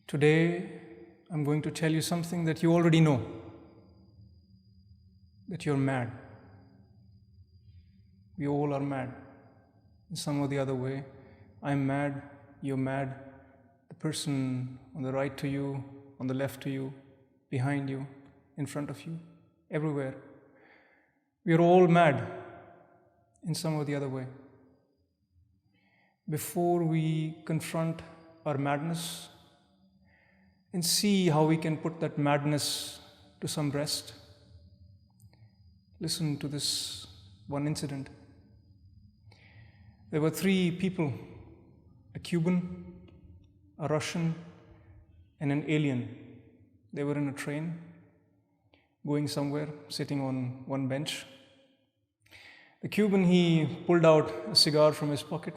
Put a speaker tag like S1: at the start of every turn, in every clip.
S1: Today, I'm going to tell you something that you already know, that you're mad. We all are mad in some or the other way. I'm mad, you're mad, the person on the right to you, on the left to you, behind you, in front of you, everywhere. We are all mad in some or the other way. Before we confront our madness and see how we can put that madness to some rest, listen to this one incident. There were 3 people, a Cuban, a Russian, and an alien. They were in a train, going somewhere, sitting on one bench. The Cuban, he pulled out a cigar from his pocket,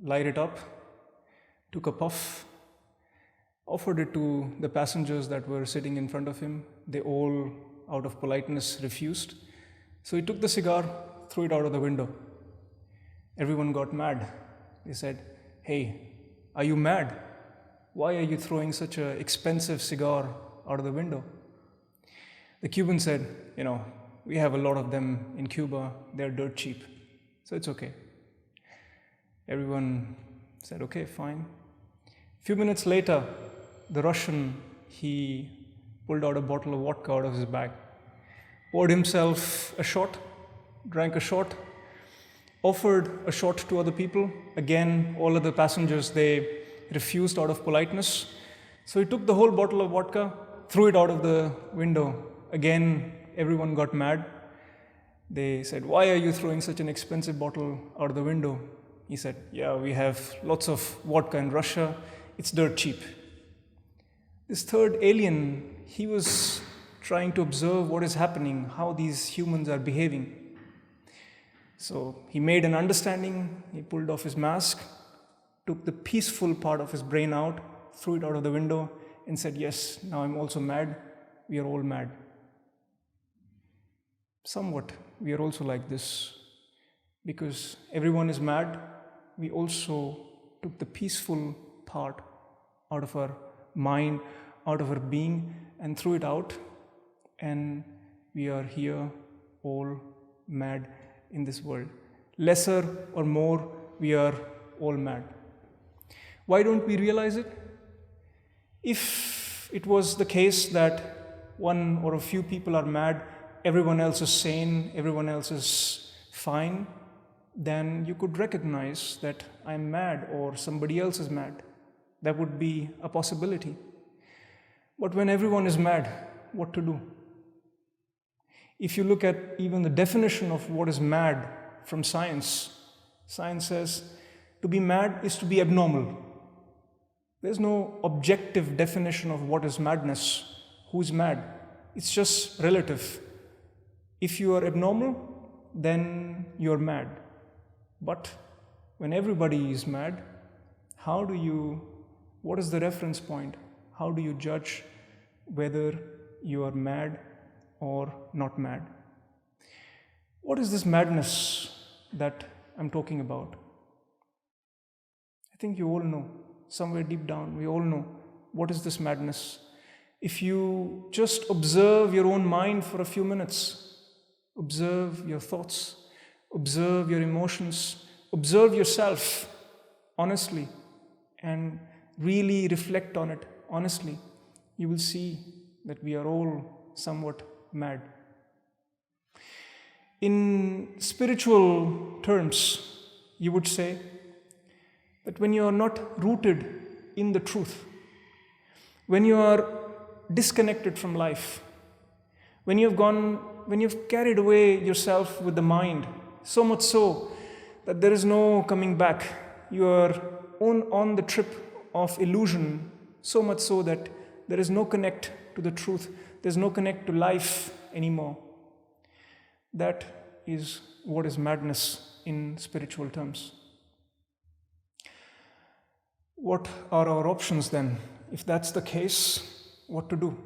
S1: lighted it up, took a puff, offered it to the passengers that were sitting in front of him. They all, out of politeness, refused. So he took the cigar, threw it out of the window. Everyone got mad. They said, "Hey, are you mad? Why are you throwing such an expensive cigar out of the window?" The Cuban said, "We have a lot of them in Cuba. They're dirt cheap, so it's okay." Everyone said, "Okay, fine." A few minutes later, the Russian, he pulled out a bottle of vodka out of his bag, poured himself a shot, drank a shot, offered a shot to other people. Again, all of the passengers, they refused out of politeness. So he took the whole bottle of vodka, threw it out of the window. Again, everyone got mad. They said, "Why are you throwing such an expensive bottle out of the window?" He said, "Yeah, we have lots of vodka in Russia. It's dirt cheap." This third alien, he was trying to observe what is happening, how these humans are behaving. So he made an understanding, he pulled off his mask, took the peaceful part of his brain out, threw it out of the window, and said, "Yes, now I'm also mad. We are all mad." Somewhat, we are also like this. Because everyone is mad, we also took the peaceful part out of our mind, out of our being, and threw it out, and we are here all mad in this world. Lesser or more, we are all mad. Why don't we realize it? If it was the case that one or a few people are mad, everyone else is sane, everyone else is fine, then you could recognize that I'm mad or somebody else is mad. That would be a possibility. But when everyone is mad, what to do? If you look at even the definition of what is mad from science, science says to be mad is to be abnormal. There's no objective definition of what is madness, who's mad. It's just relative. If you are abnormal, then you're mad. But when everybody is mad, what is the reference point? How do you judge whether you are mad or not mad? What is this madness that I'm talking about? I think you all know, somewhere deep down, we all know what is this madness. If you just observe your own mind for a few minutes, observe your thoughts, observe your emotions, observe yourself honestly, and really reflect on it honestly, you will see that we are all somewhat mad. In spiritual terms, you would say that when you are not rooted in the truth, when you are disconnected from life, when you've carried away yourself with the mind, so much so that there is no coming back, you are on the trip of illusion, so much so that there is no connect to the truth, there's no connect to life anymore. That is what is madness in spiritual terms. What are our options then? If that's the case, what to do?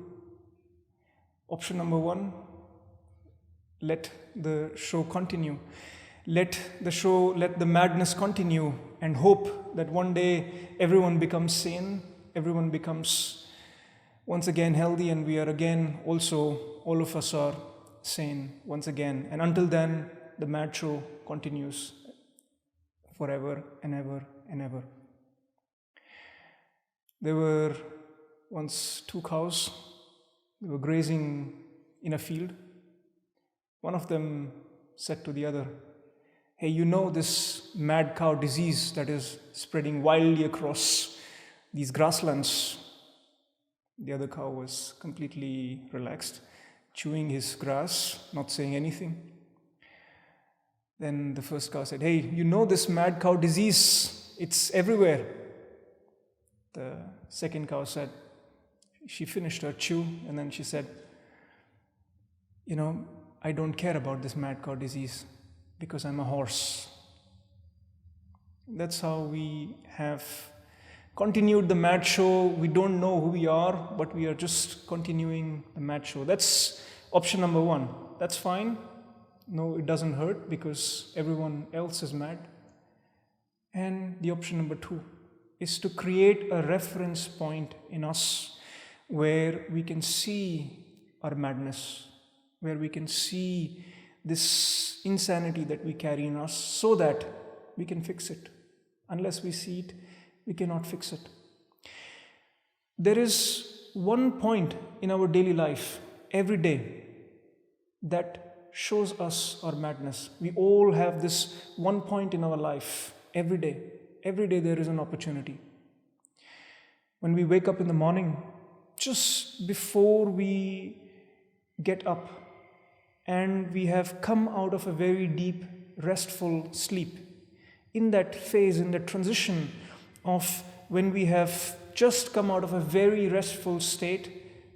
S1: Option number 1, let the show continue. Let the madness continue and hope that one day everyone becomes sane, everyone becomes once again healthy, and we are again also, all of us are sane once again. And until then, the mad show continues forever and ever and ever. There were once 2 cows. They were grazing in a field. One of them said to the other, "Hey, you know this mad cow disease that is spreading wildly across these grasslands?" The other cow was completely relaxed, chewing his grass, not saying anything. Then the first cow said, "Hey, you know this mad cow disease? It's everywhere." The second cow said, she finished her chew, and then she said, "You know, I don't care about this mad cow disease because I'm a horse." That's how we have continued the mad show. We don't know who we are, but we are just continuing the mad show. That's option number 1. That's fine. No, it doesn't hurt because everyone else is mad. And the option number 2 is to create a reference point in us where we can see our madness, where we can see this insanity that we carry in us so that we can fix it. Unless we see it, we cannot fix it. There is one point in our daily life, every day, that shows us our madness. We all have this one point in our life, every day. Every day there is an opportunity. When we wake up in the morning, just before we get up, and we have come out of a very deep, restful sleep, in that phase, in that transition of when we have just come out of a very restful state,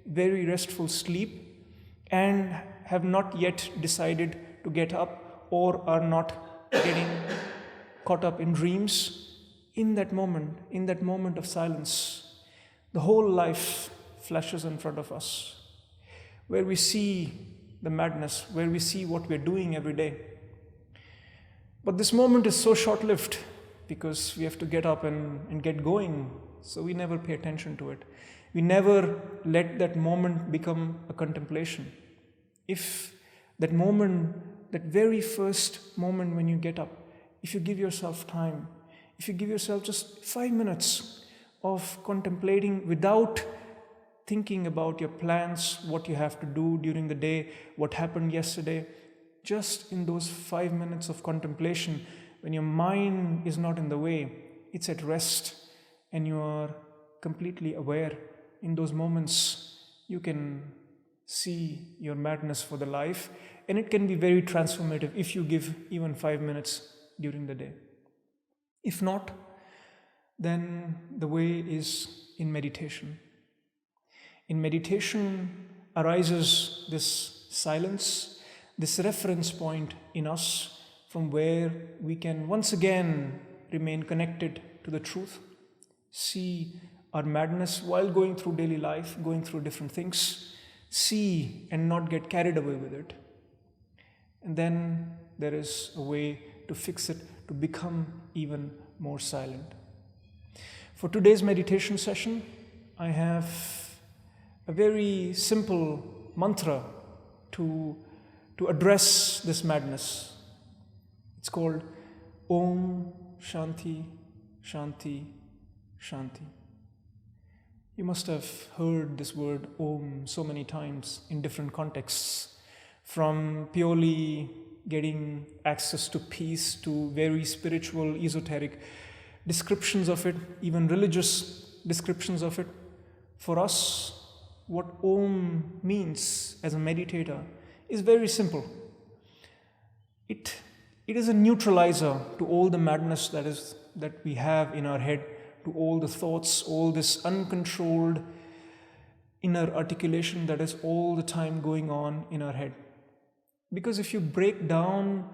S1: very restful sleep, and have not yet decided to get up or are not getting caught up in dreams, in that moment of silence, the whole life flashes in front of us, where we see the madness, where we see what we're doing every day. But this moment is so short-lived because we have to get up and get going, so we never pay attention to it. We never let that moment become a contemplation. If that moment, that very first moment when you get up, if you give yourself time, if you give yourself just 5 minutes of contemplating without thinking about your plans, what you have to do during the day, what happened yesterday, just in those 5 minutes of contemplation, when your mind is not in the way, it's at rest, and you are completely aware, in those moments, you can see your madness for the life, and it can be very transformative if you give even 5 minutes during the day. If not, then the way is in meditation. In meditation arises this silence, this reference point in us from where we can once again remain connected to the truth, see our madness while going through daily life, going through different things, see and not get carried away with it. And then there is a way to fix it, to become even more silent. For today's meditation session, I have a very simple mantra to address this madness. It's called Om Shanti Shanti Shanti. You must have heard this word Om so many times in different contexts, from purely getting access to peace to very spiritual, esoteric descriptions of it, even religious descriptions of it. For us, what Om means as a meditator is very simple. It is a neutralizer to all the madness that we have in our head, to all the thoughts, all this uncontrolled inner articulation that is all the time going on in our head. Because if you break down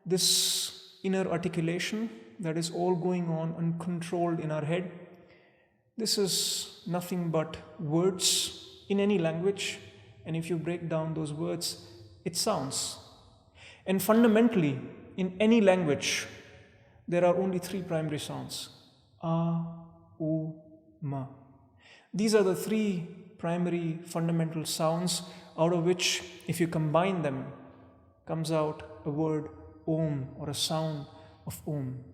S1: this inner articulation that is all going on uncontrolled in our head, this is nothing but words in any language, and if you break down those words, it sounds. And fundamentally, in any language, there are only 3 primary sounds: A, U, Ma. These are the three primary fundamental sounds out of which, if you combine them, comes out a word Om, or a sound of Om.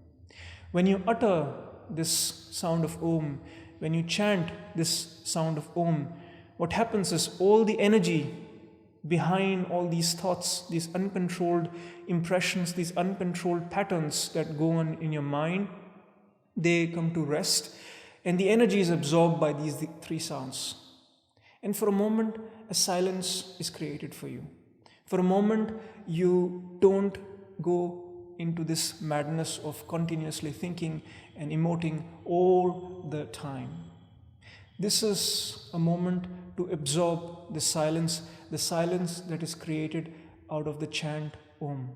S1: When you utter this sound of Om, when you chant this sound of Om, what happens is all the energy behind all these thoughts, these uncontrolled impressions, these uncontrolled patterns that go on in your mind, they come to rest, and the energy is absorbed by these three sounds. And for a moment, a silence is created for you. For a moment, you don't go into this madness of continuously thinking and emoting all the time. This is a moment to absorb the silence that is created out of the chant Om.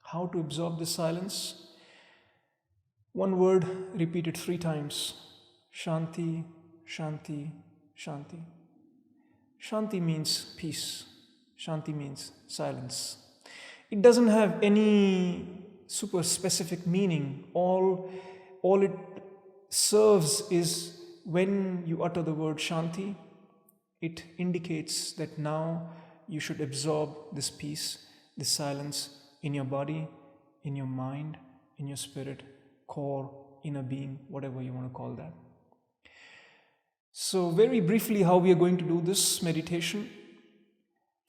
S1: How to absorb the silence? One word repeated 3 times. Shanti, Shanti, Shanti. Shanti means peace. Shanti means silence. It doesn't have any super specific meaning. All it serves is, when you utter the word Shanti, it indicates that now you should absorb this peace, this silence in your body, in your mind, in your spirit, core, inner being, whatever you want to call that. So very briefly, how we are going to do this meditation.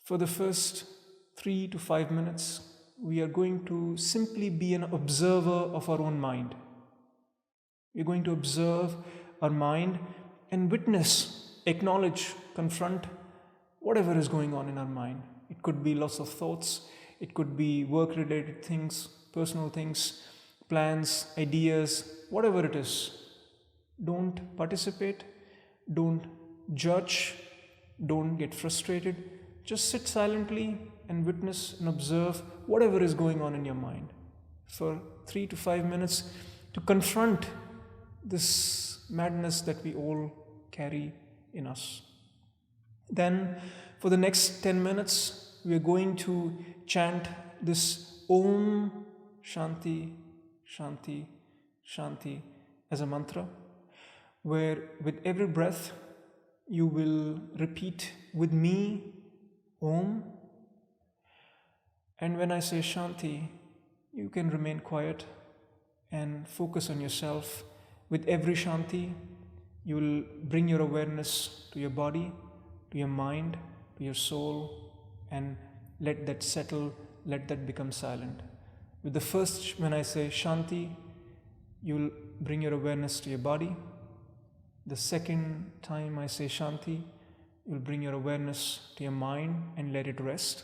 S1: For the first 3 to 5 minutes, we are going to simply be an observer of our own mind. We're going to observe our mind and witness, acknowledge, confront whatever is going on in our mind. It could be lots of thoughts, it could be work-related things, personal things, plans, ideas, whatever it is. Don't participate, don't judge, don't get frustrated. Just sit silently and witness and observe whatever is going on in your mind for 3 to 5 minutes to confront this madness that we all carry in us. Then, for the next 10 minutes, we are going to chant this Om Shanti, Shanti, Shanti as a mantra, where with every breath you will repeat with me Om, and when I say Shanti, you can remain quiet and focus on yourself. With every Shanti, you will bring your awareness to your body, to your mind, to your soul, and let that settle, let that become silent. With the first, when I say Shanti, you will bring your awareness to your body. The second time I say Shanti, you'll bring your awareness to your mind and let it rest.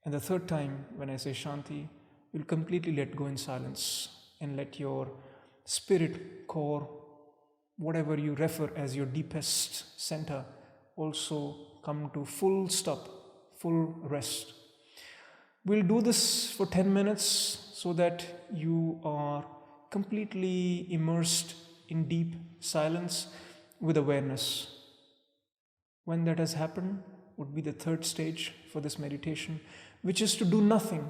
S1: And the third time, when I say Shanti, you'll completely let go in silence and let your spirit, core, whatever you refer as your deepest center, also come to full stop, full rest. We'll do this for 10 minutes so that you are completely immersed in deep silence with awareness. When that has happened, would be the third stage for this meditation, which is to do nothing,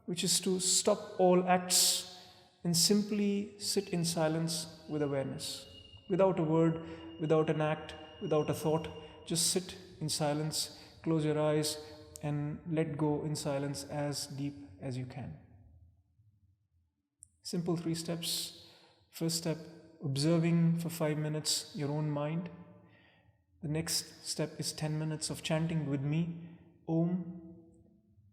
S1: which is to stop all acts and simply sit in silence with awareness. Without a word, without an act, without a thought, just sit in silence, close your eyes, and let go in silence as deep as you can. Simple 3 steps. First step, observing for 5 minutes your own mind. The next step is 10 minutes of chanting with me, Om.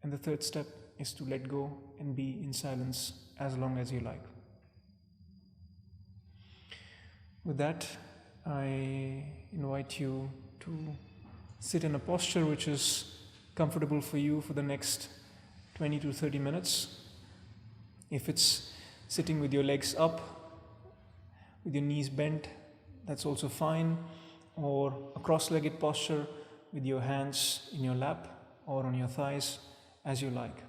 S1: And the third step is to let go and be in silence as long as you like. With that, I invite you to sit in a posture which is comfortable for you for the next 20 to 30 minutes. If it's sitting with your legs up, with your knees bent, that's also fine. Or a cross-legged posture with your hands in your lap or on your thighs, as you like.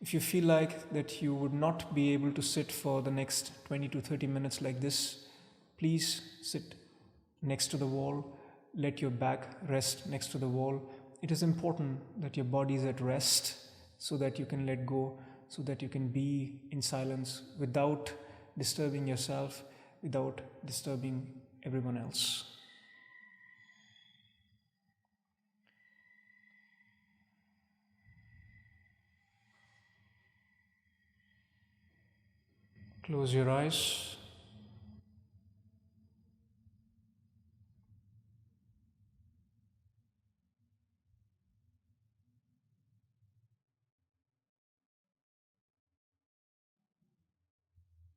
S1: If you feel like that you would not be able to sit for the next 20 to 30 minutes like this, please sit next to the wall. Let your back rest next to the wall. It is important that your body is at rest so that you can let go, so that you can be in silence without disturbing yourself, without disturbing everyone else. Close your eyes.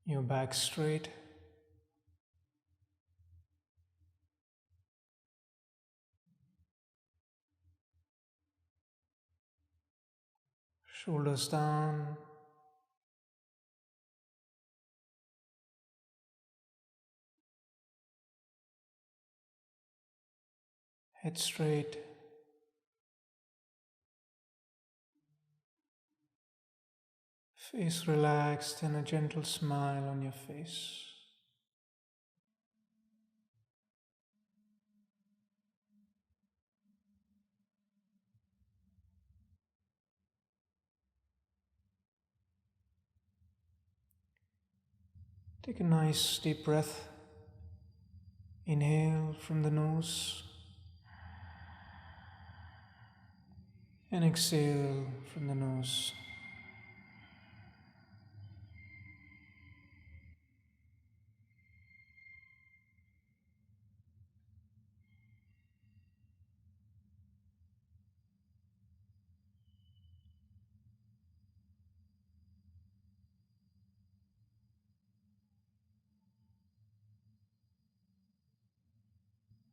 S1: Your back straight. Shoulders down. Head straight. Face relaxed and a gentle smile on your face. Take a nice deep breath. Inhale from the nose and exhale from the nose.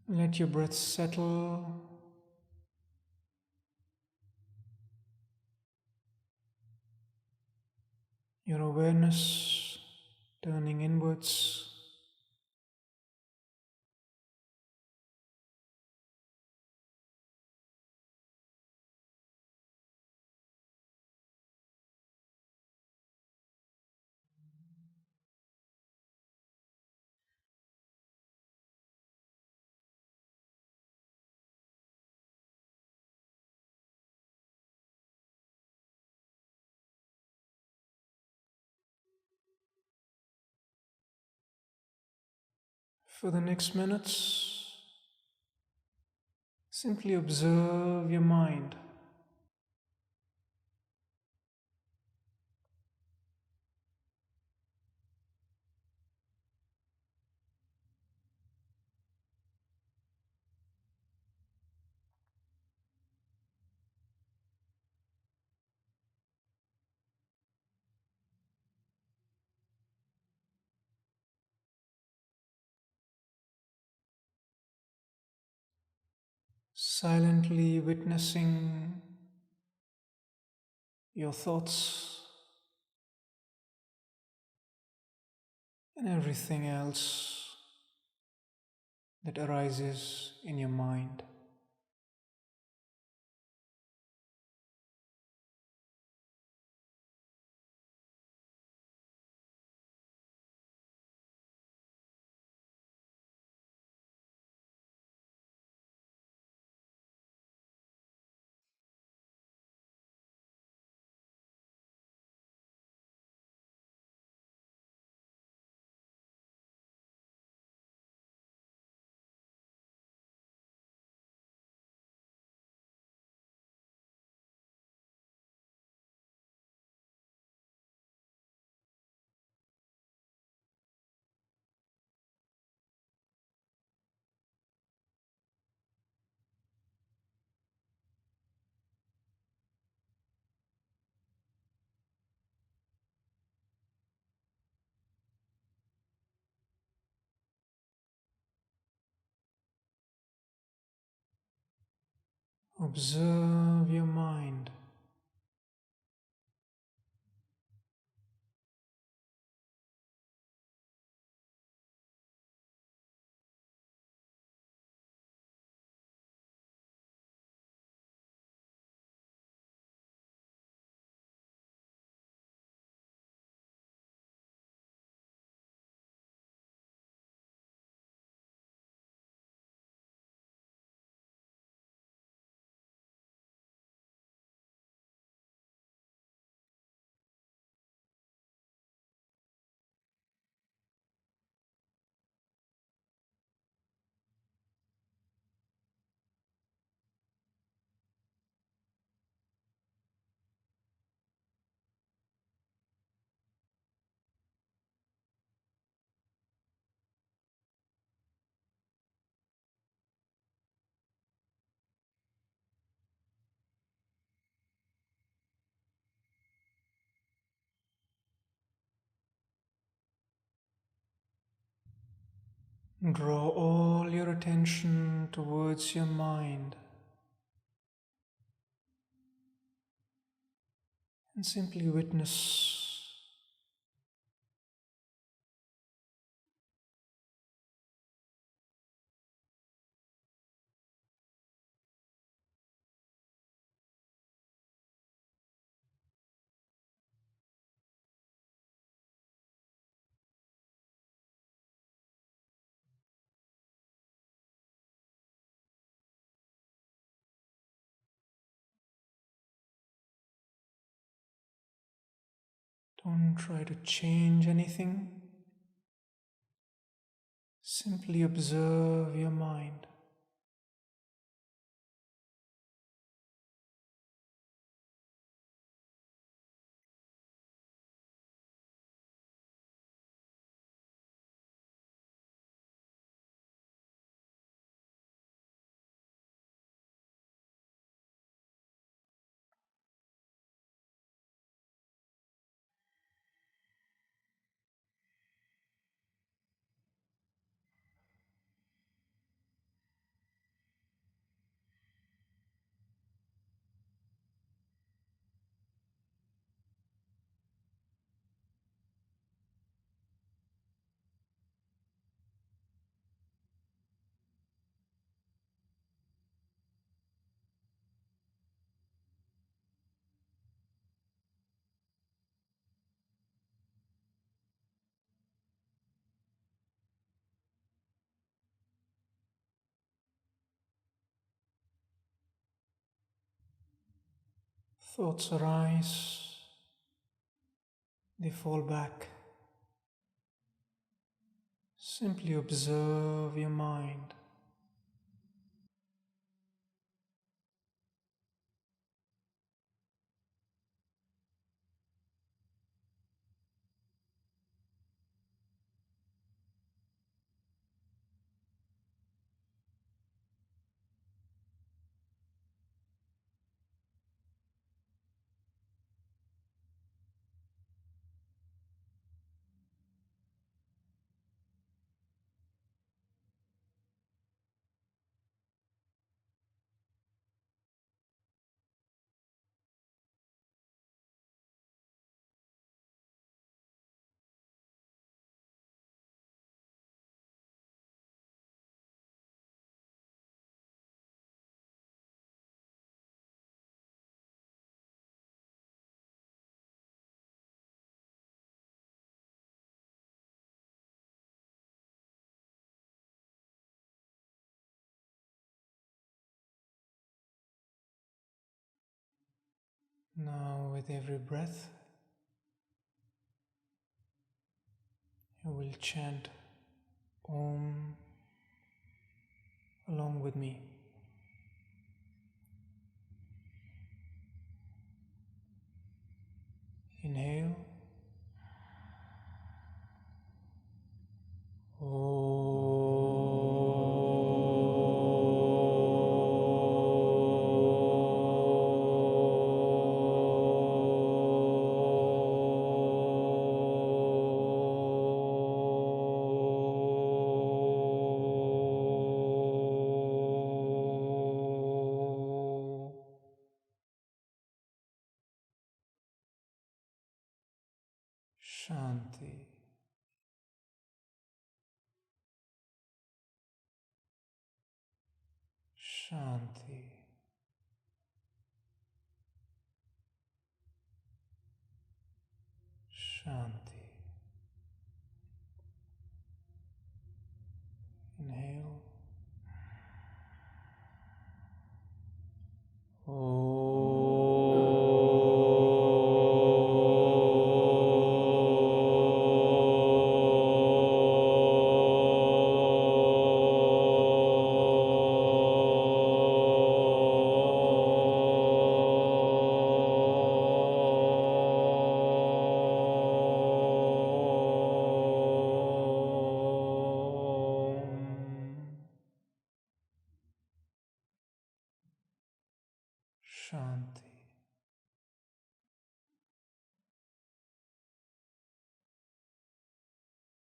S1: Let your breath settle. Your awareness turning inwards. For the next minutes, simply observe your mind. Silently witnessing your thoughts and everything else that arises in your mind. Observe your mind. Draw all your attention towards your mind and simply witness. Don't try to change anything. Simply observe your mind. Thoughts arise, they fall back. Simply observe your mind. Now, with every breath, you will chant Om along with me. Inhale. Shanti. Shanti. Shanti. Inhale. Shanti.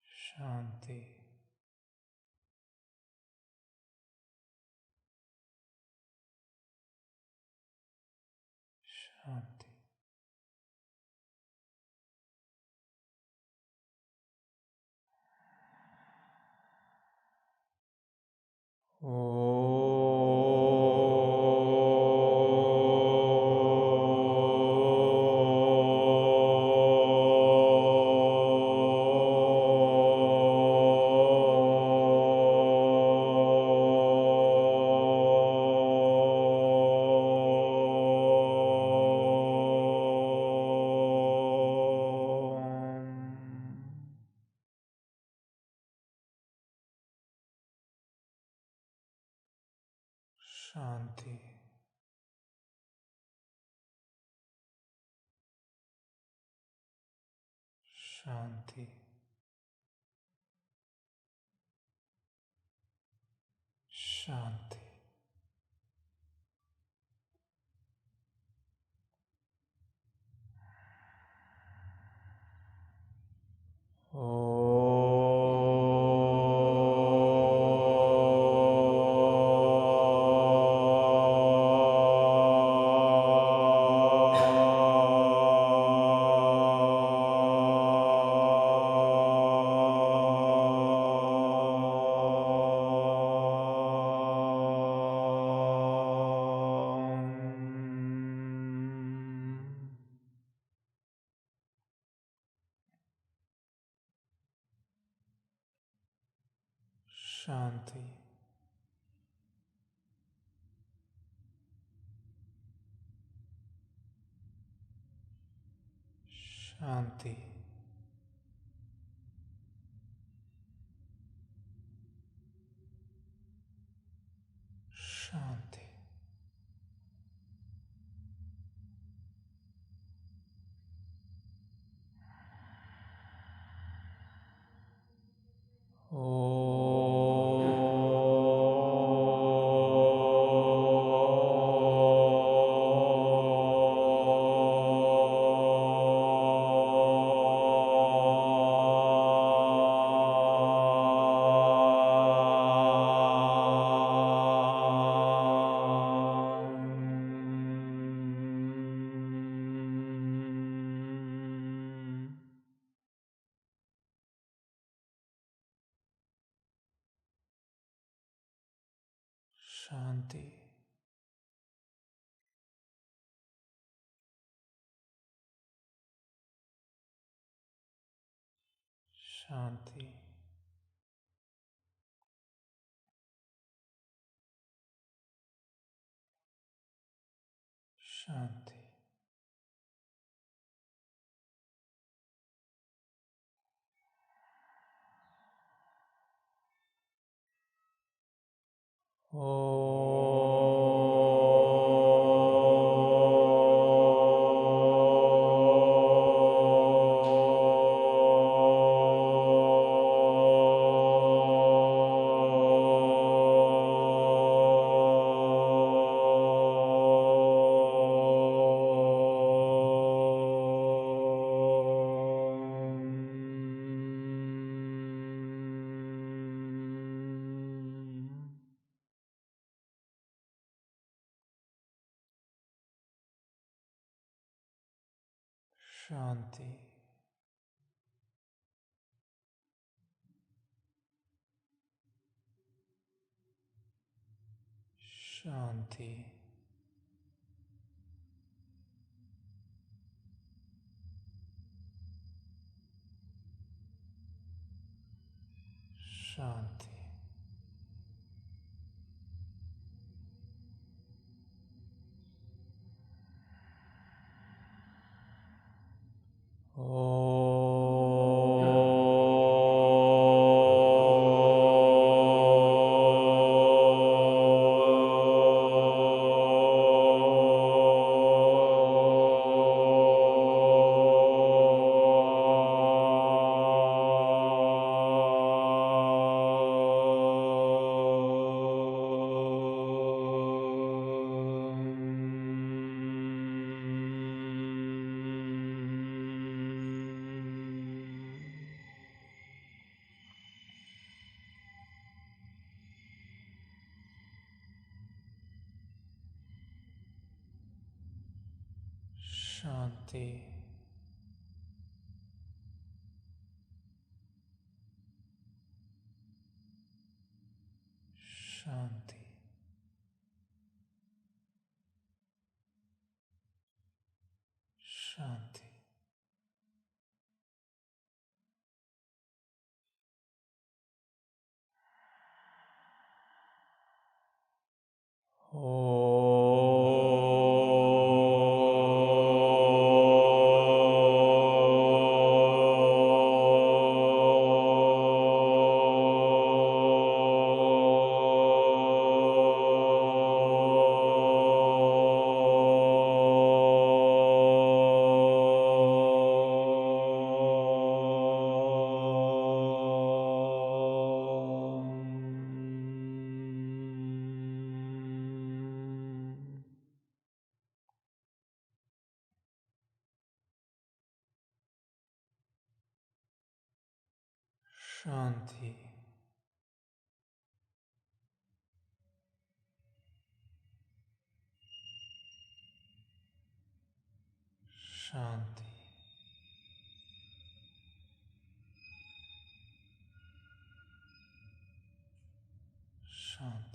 S1: Shanti. Shanti. Shanti. Shanti. Shanti. Shanti. Shanti. Shanti. Shanti. Shanti. Shanti. Shanti. Shanti. Shanti. Shanti. Shanti. Shanti. Shanti. Shanti. Shanti.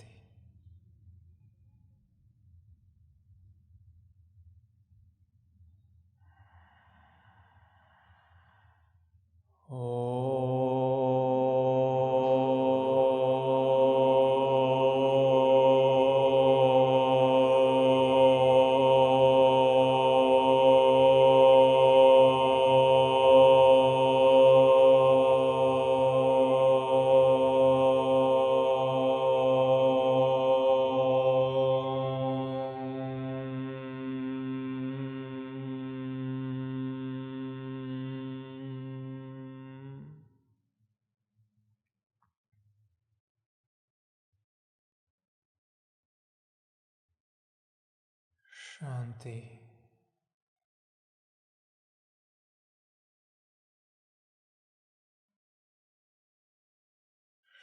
S1: Shanti.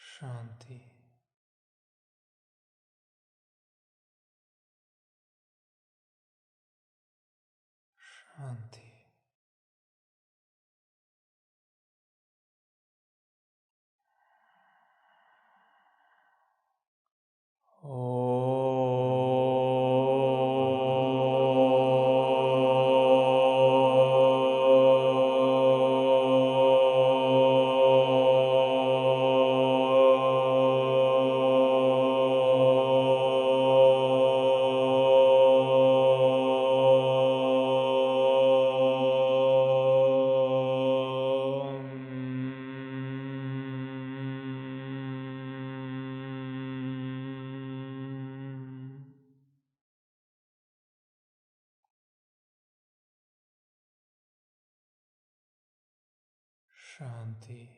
S1: Shanti. Shanti. Shanti.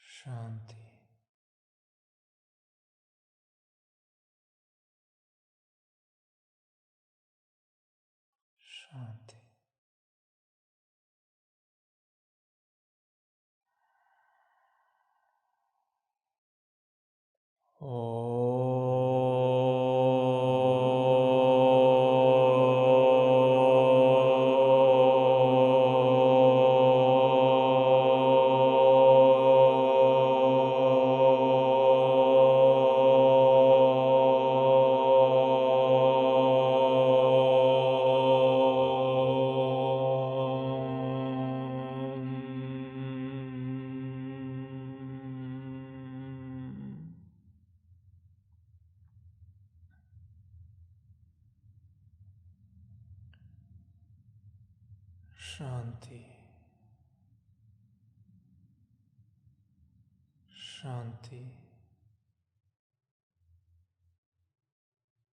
S1: Shanti. Shanti. Shanti. Shanti.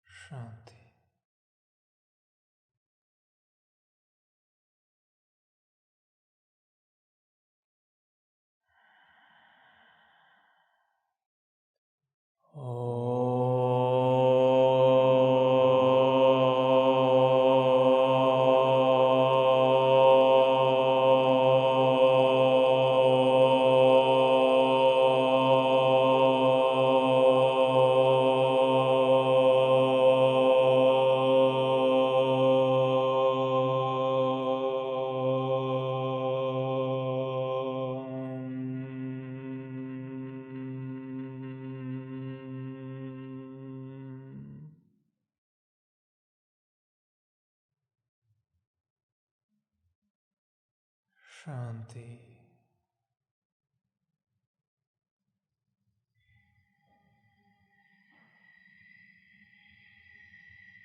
S1: Shanti. Shanti.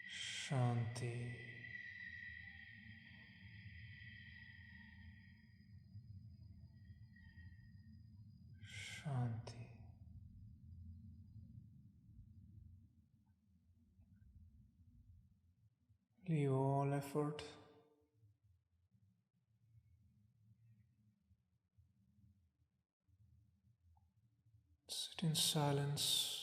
S1: Shanti. Shanti. Leave all effort. Sit in silence.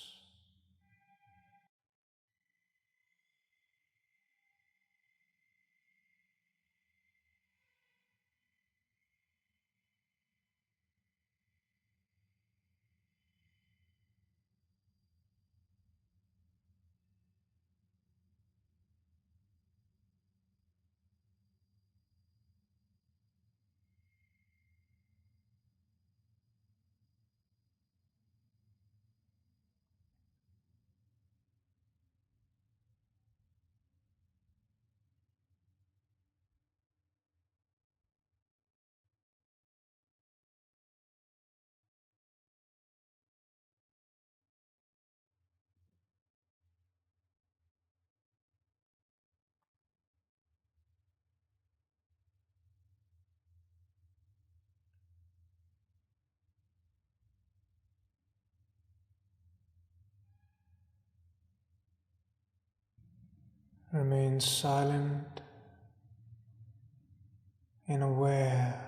S1: Remain silent and aware.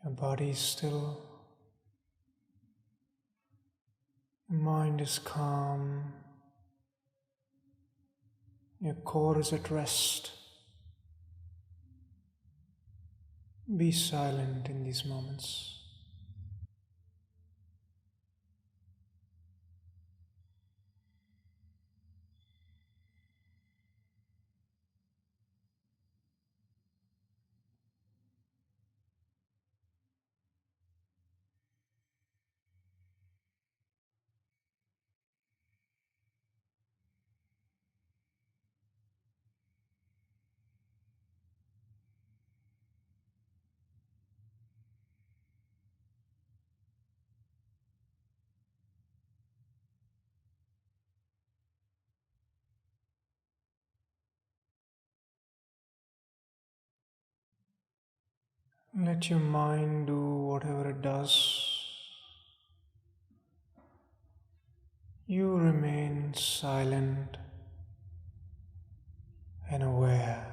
S1: Your body is still, your mind is calm, your core is at rest. Be silent in these moments. Let your mind do whatever it does. You remain silent and aware.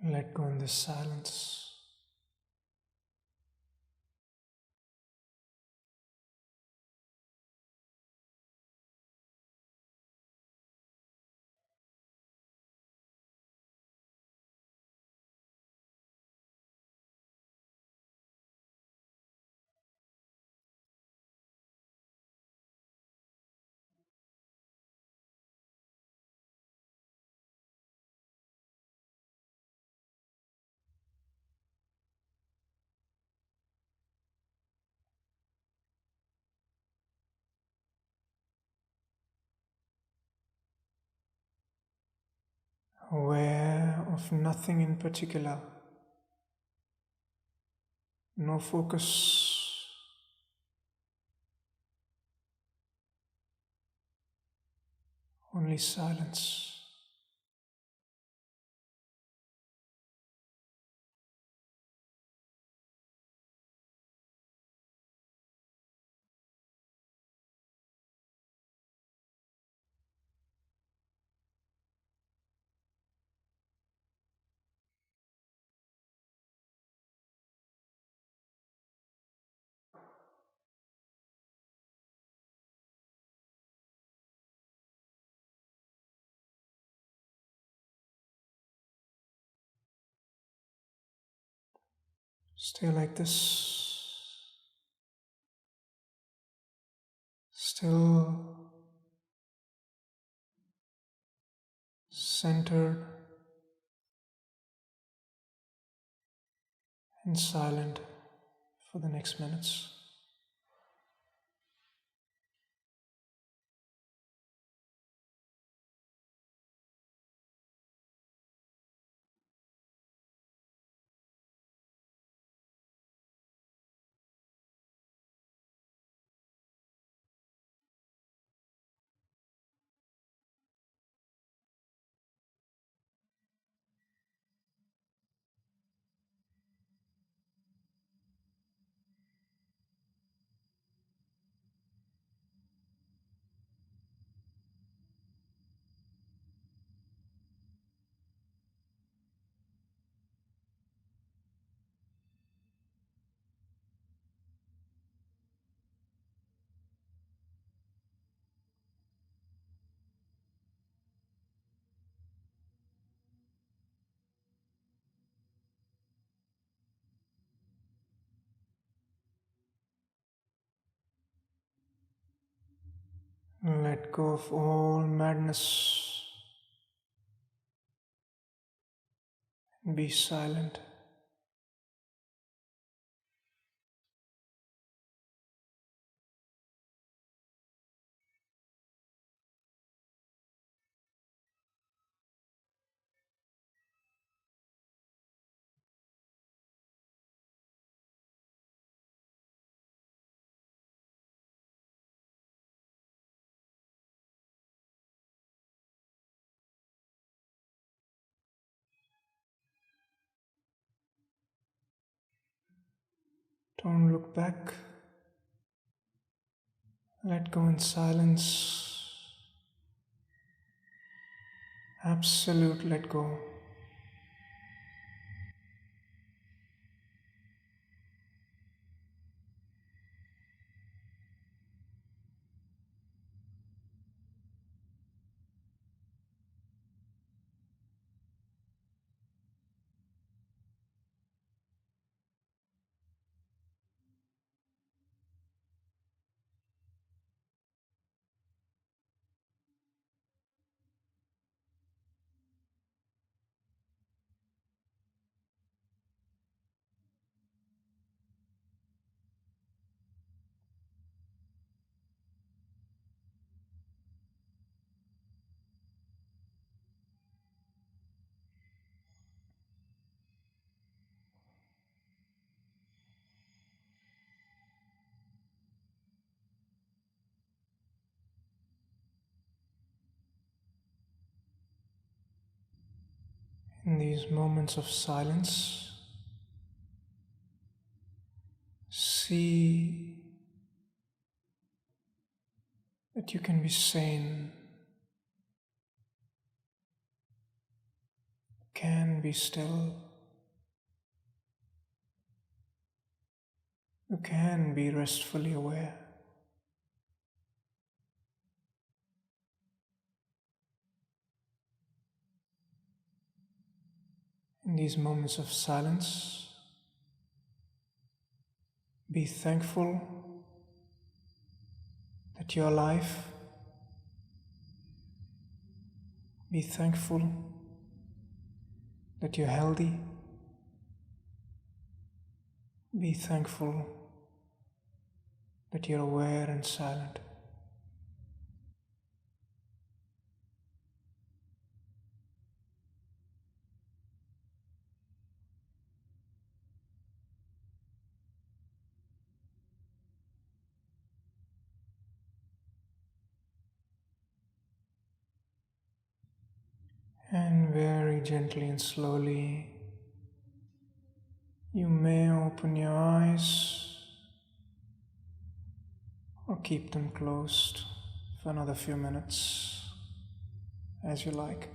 S1: Let go in this silence. aware of nothing in particular, no focus, only silence. Stay like this, still, centered and silent for the next minutes. Let go of all madness and be silent. Don't look back. Let go in silence. Absolute let go. In these moments of silence, see that you can be sane, can be still, you can be restfully aware. In these moments of silence, be thankful that you're alive. Be thankful that you're healthy. Be thankful that you're aware and silent. And very gently and slowly, you may open your eyes or keep them closed for another few minutes, as you like.